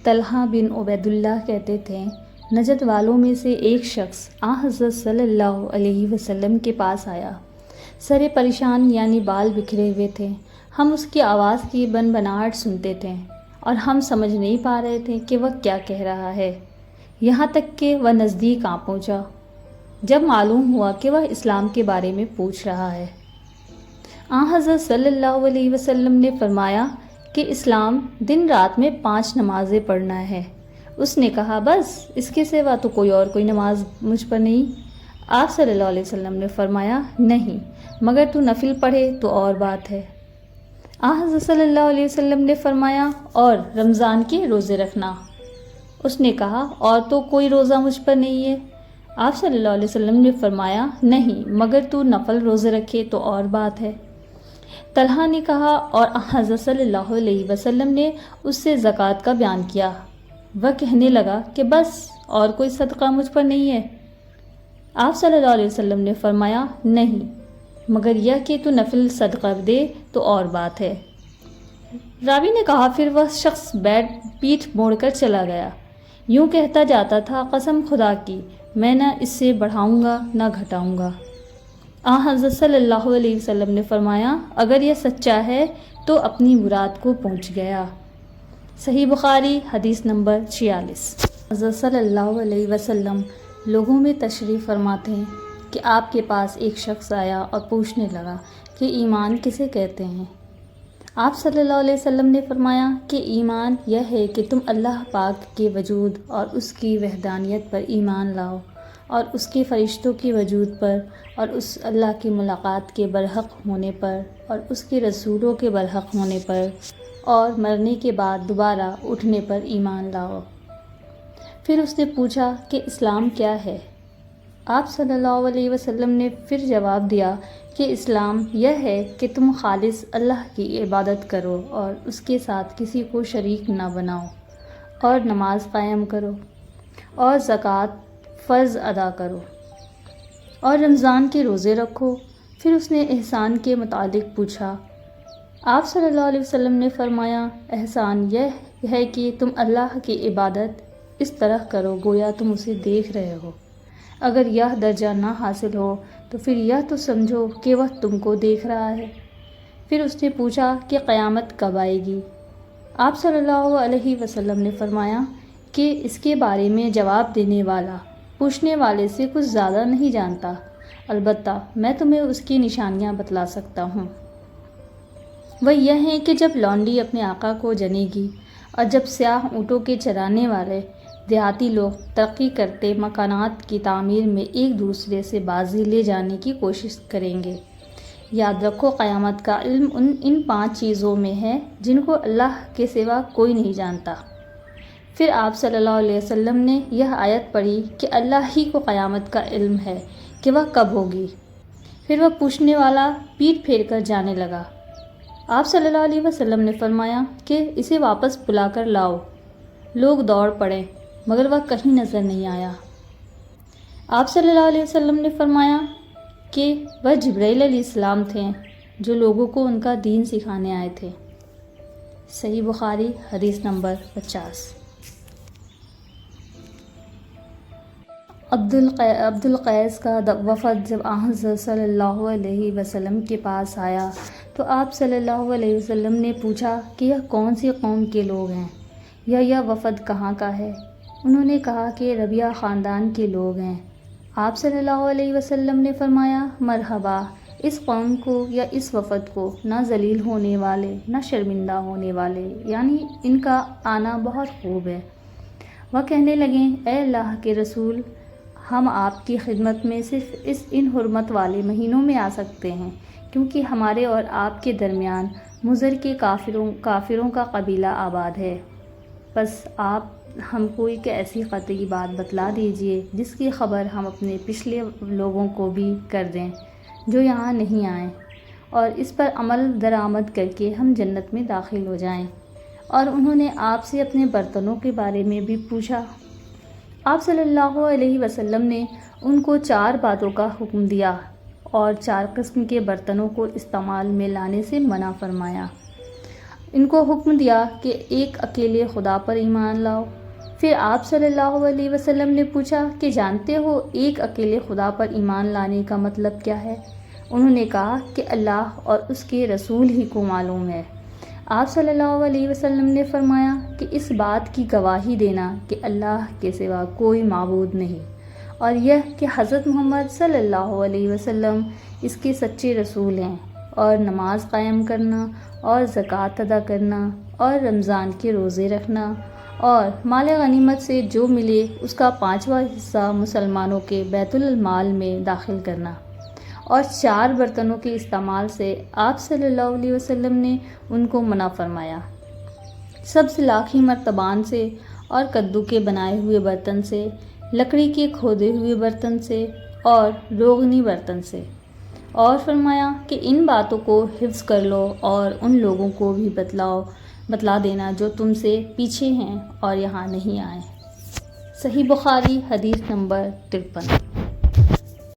طلحہ بن عبید اللہ کہتے تھے، نجد والوں میں سے ایک شخص حضرت صلی اللہ علیہ وسلم کے پاس آیا، سرے پریشان یعنی بال بکھرے ہوئے تھے۔ ہم اس کی آواز کی بنبناہٹ سنتے تھے اور ہم سمجھ نہیں پا رہے تھے کہ وہ کیا کہہ رہا ہے، یہاں تک کہ وہ نزدیک آ پہنچا۔ جب معلوم ہوا کہ وہ اسلام کے بارے میں پوچھ رہا ہے، حضرت صلی اللہ علیہ وسلم نے فرمایا کہ اسلام دن رات میں 5 نمازیں پڑھنا ہے۔ اس نے کہا، بس اس کے سوا تو کوئی نماز مجھ پر نہیں۔ آپ صلی اللہ علیہ وسلم نے فرمایا، نہیں، مگر تو نفل پڑھے تو اور بات ہے۔ حضرت صلی اللہ علیہ وسلم نے فرمایا، اور رمضان کے روزے رکھنا۔ اس نے کہا، اور تو کوئی روزہ مجھ پر نہیں ہے۔ آپ صلی اللہ علیہ وسلم نے فرمایا، نہیں، مگر تو نفل روزے رکھے تو اور بات ہے۔ طلحہ نے کہا، اور حضرت صلی اللہ علیہ وسلم نے اس سے زکوٰۃ کا بیان کیا۔ وہ کہنے لگا کہ بس اور کوئی صدقہ مجھ پر نہیں ہے۔ آپ صلی اللہ علیہ وسلم نے فرمایا، نہیں، مگر یہ کہ تو نفل صدقہ دے تو اور بات ہے۔ راوی نے کہا، پھر وہ شخص پیٹھ موڑ کر چلا گیا، یوں کہتا جاتا تھا، قسم خدا کی میں نہ اس سے بڑھاؤں گا نہ گھٹاؤں گا۔ حضرت صلی اللہ علیہ وسلم نے فرمایا، اگر یہ سچا ہے تو اپنی مراد کو پہنچ گیا۔ صحیح بخاری حدیث نمبر 46۔ حضرت صلی اللہ علیہ وسلم لوگوں میں تشریف فرماتے ہیں کہ آپ کے پاس ایک شخص آیا اور پوچھنے لگا کہ ایمان کسے کہتے ہیں؟ آپ صلی اللہ علیہ وسلم نے فرمایا کہ ایمان یہ ہے کہ تم اللہ پاک کے وجود اور اس کی وحدانیت پر ایمان لاؤ، اور اس کے فرشتوں کے وجود پر، اور اس اللہ کی ملاقات کے برحق ہونے پر، اور اس کے رسولوں کے برحق ہونے پر، اور مرنے کے بعد دوبارہ اٹھنے پر ایمان لاؤ۔ پھر اس نے پوچھا کہ اسلام کیا ہے؟ آپ صلی اللہ علیہ وسلم نے پھر جواب دیا کہ اسلام یہ ہے کہ تم خالص اللہ کی عبادت کرو اور اس کے ساتھ کسی کو شریک نہ بناؤ، اور نماز قائم کرو، اور زکوٰۃ فرض ادا کرو، اور رمضان کے روزے رکھو۔ پھر اس نے احسان کے متعلق پوچھا۔ آپ صلی اللہ علیہ وسلم نے فرمایا، احسان یہ ہے کہ تم اللہ کی عبادت اس طرح کرو گویا تم اسے دیکھ رہے ہو۔ اگر یہ درجہ نہ حاصل ہو تو پھر یہ تو سمجھو کہ وہ تم کو دیکھ رہا ہے۔ پھر اس نے پوچھا کہ قیامت کب آئے گی؟ آپ صلی اللہ علیہ وسلم نے فرمایا کہ اس کے بارے میں جواب دینے والا پوچھنے والے سے کچھ زیادہ نہیں جانتا، البتہ میں تمہیں اس کی نشانیاں بتلا سکتا ہوں۔ وہ یہ ہیں کہ جب لونڈی اپنے آقا کو جنے گی، اور جب سیاہ اونٹوں کے چرانے والے دیہاتی لوگ ترقی کرتے مکانات کی تعمیر میں ایک دوسرے سے بازی لے جانے کی کوشش کریں گے۔ یاد رکھو، قیامت کا علم ان 5 چیزوں میں ہے جن کو اللہ کے سوا کوئی نہیں جانتا۔ پھر آپ صلی اللہ علیہ وسلم نے یہ آیت پڑھی کہ اللہ ہی کو قیامت کا علم ہے کہ وہ کب ہوگی۔ پھر وہ پوچھنے والا پیٹھ پھیر کر جانے لگا۔ آپ صلی اللہ علیہ وسلم نے فرمایا کہ اسے واپس بلا کر لاؤ۔ لوگ دوڑ پڑے مگر وہ کہیں نظر نہیں آیا۔ آپ صلی اللہ علیہ وسلم نے فرمایا کہ وہ جبرائیل علیہ السلام تھے جو لوگوں کو ان کا دین سکھانے آئے تھے۔ صحیح بخاری حدیث نمبر 50۔ عبد القیس کا وفد جب حضرت صلی اللہ علیہ وسلم کے پاس آیا تو آپ صلی اللہ علیہ وسلم نے پوچھا کہ یہ کون سی قوم کے لوگ ہیں، یا یہ وفد کہاں کا ہے؟ انہوں نے کہا کہ ربیہ خاندان کے لوگ ہیں۔ آپ صلی اللہ علیہ وسلم نے فرمایا، مرحبا، اس قوم کو یا اس وفد کو نہ ذلیل ہونے والے نہ شرمندہ ہونے والے، یعنی ان کا آنا بہت خوب ہے۔ وہ کہنے لگے، اے اللہ کے رسول، ہم آپ کی خدمت میں صرف ان حرمت والے مہینوں میں آ سکتے ہیں، کیونکہ ہمارے اور آپ کے درمیان مضر کے کافروں کا قبیلہ آباد ہے۔ بس آپ ہم کو ایک ایسی قطعی بات بتلا دیجئے جس کی خبر ہم اپنے پچھلے لوگوں کو بھی کر دیں جو یہاں نہیں آئیں، اور اس پر عمل درآمد کر کے ہم جنت میں داخل ہو جائیں۔ اور انہوں نے آپ سے اپنے برتنوں کے بارے میں بھی پوچھا۔ آپ صلی اللہ علیہ وسلم نے ان کو 4 باتوں کا حکم دیا اور 4 قسم کے برتنوں کو استعمال میں لانے سے منع فرمایا۔ ان کو حکم دیا کہ ایک اکیلے خدا پر ایمان لاؤ۔ پھر آپ صلی اللہ علیہ وسلم نے پوچھا کہ جانتے ہو ایک اکیلے خدا پر ایمان لانے کا مطلب کیا ہے؟ انہوں نے کہا کہ اللہ اور اس کے رسول ہی کو معلوم ہے۔ آپ صلی اللہ علیہ وسلم نے فرمایا کہ اس بات کی گواہی دینا کہ اللہ کے سوا کوئی معبود نہیں، اور یہ کہ حضرت محمد صلی اللہ علیہ وسلم اس کے سچے رسول ہیں، اور نماز قائم کرنا اور زکوٰۃ ادا کرنا اور رمضان کے روزے رکھنا اور مال غنیمت سے جو ملے اس کا 5واں حصہ مسلمانوں کے بیت المال میں داخل کرنا، اور 4 برتنوں کے استعمال سے آپ صلی اللہ علیہ وسلم نے ان کو منع فرمایا، سبز لاکھی مرتبان سے اور کدو کے بنائے ہوئے برتن سے، لکڑی کے کھودے ہوئے برتن سے اور روغنی برتن سے، اور فرمایا کہ ان باتوں کو حفظ کر لو اور ان لوگوں کو بھی بتلا دینا جو تم سے پیچھے ہیں اور یہاں نہیں آئے۔ صحیح بخاری حدیث نمبر 53۔